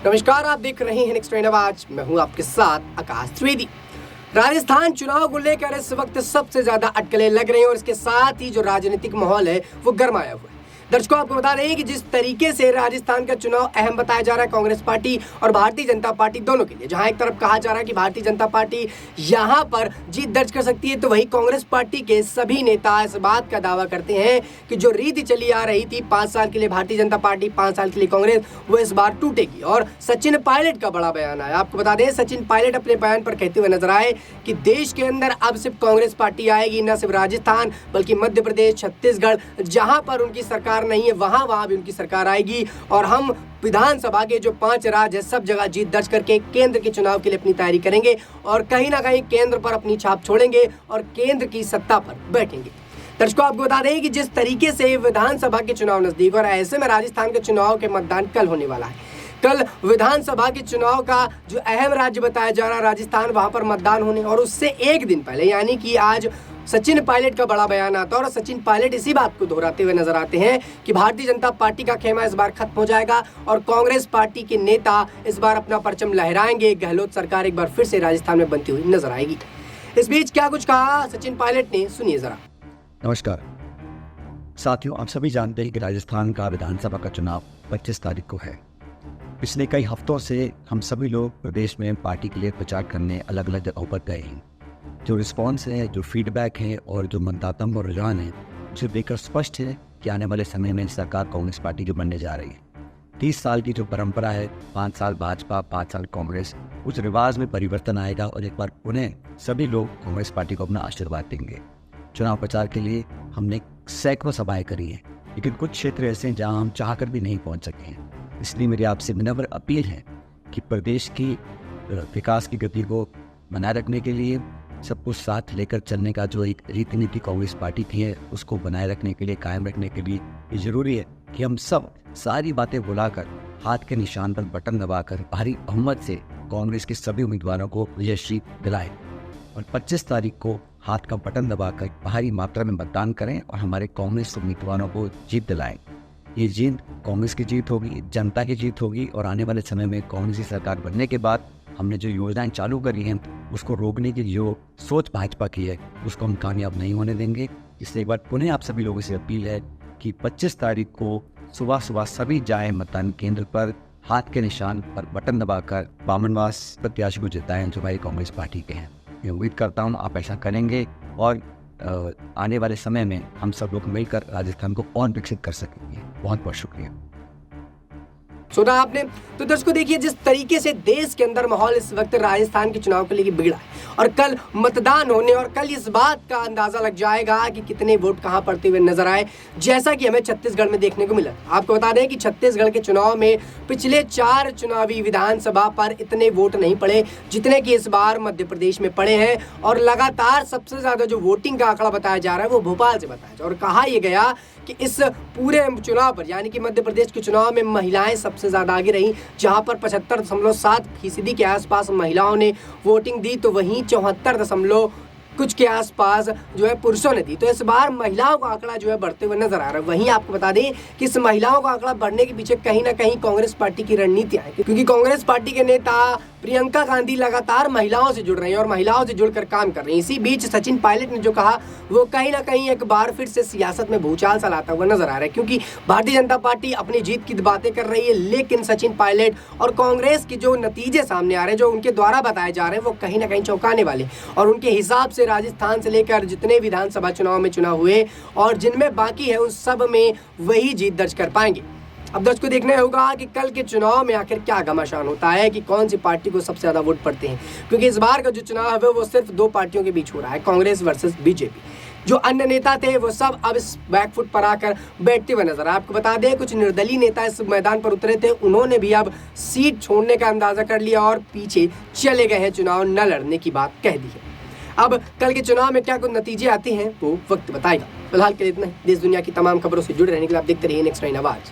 नमस्कार, आप देख रहे हैं नेक्स्ट ट्रेंड आवाज। मैं हूं आपके साथ आकाश त्रिवेदी। राजस्थान चुनाव को लेकर इस वक्त सबसे ज्यादा अटकलें लग रही हैं और इसके साथ ही जो राजनीतिक माहौल है वो गरमाया हुआ है। दर्शकों, आपको बता दें कि जिस तरीके से राजस्थान का चुनाव अहम बताया जा रहा है कांग्रेस पार्टी और भारतीय जनता पार्टी दोनों के लिए, जहां एक तरफ कहा जा रहा है कि भारतीय जनता पार्टी यहां पर जीत दर्ज कर सकती है, तो वहीं कांग्रेस पार्टी के सभी नेता इस बात का दावा करते हैं कि जो रीति चली आ रही थी 5 साल के लिए भारतीय जनता पार्टी, 5 साल के लिए कांग्रेस, वो इस बार टूटेगी। और सचिन पायलट का बड़ा बयान आया। आपको बता दें, सचिन पायलट अपने बयान पर कहते हुए नजर आए कि देश के अंदर अब सिर्फ कांग्रेस पार्टी आएगी, न सिर्फ राजस्थान बल्कि मध्य प्रदेश, छत्तीसगढ़, जहां पर उनकी सरकार नहीं है वहां भी उनकी सरकार आएगी और हम विधानसभा के जो 5 राज्य है सब जगह जीत दर्ज करके केंद्र के चुनाव के लिए अपनी तैयारी करेंगे और कहीं ना कहीं केंद्र पर अपनी छाप छोड़ेंगे और केंद्र की सत्ता पर बैठेंगे। दर्शकों, आपको बता दें कि जिस तरीके से विधानसभा के चुनाव नजदीक और ऐसे में राजस्थान के चुनाव के मतदान कल होने वाला है। कल विधानसभा के चुनाव का जो अहम राज्य बताया जा रहा है राजस्थान, वहां पर मतदान होने और उससे एक दिन पहले यानी कि आज सचिन पायलट का बड़ा बयान आता है और सचिन पायलट इसी बात को दोहराते हुए नजर आते हैं कि भारतीय जनता पार्टी का खेमा इस बार खत्म हो जाएगा और कांग्रेस पार्टी के नेता इस बार अपना परचम लहराएंगे। गहलोत सरकार एक बार फिर से राजस्थान में बनती हुई नजर आएगी। इस बीच क्या कुछ कहा सचिन पायलट ने, सुनिए जरा। नमस्कार साथियों, आप सभी जानते हैं कि राजस्थान का विधानसभा का चुनाव 25 तारीख को है। पिछले कई हफ्तों से हम सभी लोग प्रदेश में पार्टी के लिए प्रचार करने अलग अलग जगहों पर गए हैं। जो रिस्पांस है, जो फीडबैक है और जो मतदाताओं का रुझान है, उसे देखकर स्पष्ट है कि आने वाले समय में सरकार कांग्रेस पार्टी जो बनने जा रही है। 30 साल की जो परंपरा है, 5 साल भाजपा, 5 साल कांग्रेस, उस रिवाज में परिवर्तन आएगा और एक बार पुनः सभी लोग कांग्रेस पार्टी को अपना आशीर्वाद देंगे। चुनाव प्रचार के लिए हमने सैकड़ों सभाएं करी हैं, लेकिन कुछ क्षेत्र ऐसे हैं जहाँ हम चाहकर भी नहीं पहुँच सके हैं। इसलिए मेरी आपसे विनम्र अपील है कि प्रदेश की विकास की गति को बनाए रखने के लिए, सबको साथ लेकर चलने का जो एक रीति नीति कांग्रेस पार्टी की है उसको बनाए रखने के लिए, कायम रखने के लिए ये जरूरी है कि हम सब सारी बातें भुलाकर हाथ के निशान पर बटन दबाकर भारी बहुमत से कांग्रेस के सभी उम्मीदवारों को विजयश्री दिलाएं और 25 तारीख को हाथ का बटन दबाकर भारी मात्रा में मतदान करें और हमारे कांग्रेस उम्मीदवारों को जीत दिलाएं। ये जीत कांग्रेस की जीत होगी, जनता की जीत होगी और आने वाले समय में कांग्रेस की सरकार बनने के बाद हमने जो योजनाएं चालू करी हैं उसको रोकने की जो सोच भाजपा की है उसको हम कामयाब नहीं होने देंगे। इसलिए एक बार पुनः आप सभी लोगों से अपील है कि 25 तारीख को सुबह सुबह सभी जाएं मतदान केंद्र पर, हाथ के निशान पर बटन दबाकर बामनवास प्रत्याशी को जिताएं जो हमारी कांग्रेस पार्टी के हैं। मैं उम्मीद करता हूँ आप ऐसा करेंगे और आने वाले समय में हम सब लोग मिलकर राजस्थान को और विकसित कर सकेंगे। बहुत बहुत शुक्रिया। सुना आपने। तो दर्शकों देखिए, जिस तरीके से देश के अंदर माहौल इस वक्त राजस्थान के चुनाव के लिए बिगड़ा है और कल मतदान होने और कल इस बात का अंदाजा लग जाएगा कि कितने वोट कहां पड़ते हुए नजर आए, जैसा कि हमें छत्तीसगढ़ में देखने को मिला। आपको बता दें कि छत्तीसगढ़ के चुनाव में पिछले 4 चुनावी विधानसभा पर इतने वोट नहीं पड़े जितने कि इस बार मध्य प्रदेश में पड़े हैं और लगातार सबसे ज्यादा जो वोटिंग का आंकड़ा बताया जा रहा है वो भोपाल से बताया जा रहा है और कहा यह गया कि इस पूरे चुनाव पर यानी कि मध्य प्रदेश के चुनाव में महिलाएं सबसे ज्यादा आगे रही, जहां पर 75.7% के आसपास महिलाओं ने वोटिंग दी, तो वहीं 74 कुछ के आसपास जो है पुरुषों ने दी। तो इस बार महिलाओं का आंकड़ा जो है बढ़ते हुए नजर आ रहा है। वहीं आपको बता दें कि इस महिलाओं का आंकड़ा बढ़ने के पीछे कहीं ना कहीं कांग्रेस पार्टी की रणनीतियां हैं, क्योंकि कांग्रेस पार्टी के नेता प्रियंका गांधी लगातार महिलाओं से जुड़ रही हैं और महिलाओं से जुड़कर काम कर रही हैं। इसी बीच सचिन पायलट ने जो कहा वो कहीं ना कहीं एक बार फिर से सियासत में भूचाल सा लाता हुआ नजर आ रहा है, क्योंकि भारतीय जनता पार्टी अपनी जीत की बातें कर रही है, लेकिन सचिन पायलट और कांग्रेस के जो नतीजे सामने आ रहे हैं, जो उनके द्वारा बताए जा रहे हैं, वो कहीं ना कहीं चौंकाने वाले और उनके हिसाब से राजस्थान से लेकर जितने विधानसभा चुनाव में चुनाव हुए और जिनमें बाकी है उन सब में वही जीत दर्ज कर पाएंगे। अब दर्शकों को देखना होगा कि कल के चुनाव में आखिर क्या घमासान होता है, कि कौन सी पार्टी को सबसे ज्यादा वोट पड़ते हैं, क्योंकि इस बार का जो चुनाव है वो सिर्फ 2 पार्टियों के बीच हो रहा है, कांग्रेस वर्सेस बीजेपी। जो अन्य नेता थे वो सब अब इस बैकफुट पर आकर बैठते हुए नजर आए। आपको बता दें कुछ निर्दलीय नेता इस मैदान पर उतरे थे, उन्होंने भी अब सीट छोड़ने का अंदाजा कर लिया और पीछे चले गए हैं, चुनाव न लड़ने की बात कह दी है। अब कल के चुनाव में क्या कुछ नतीजे आते हैं वो वक्त बताएगा। फिलहाल के लिए इतना ही। देश दुनिया की तमाम खबरों से जुड़े रहने के लिए आप देखते रहिए नेक्स्ट 9 आवाज।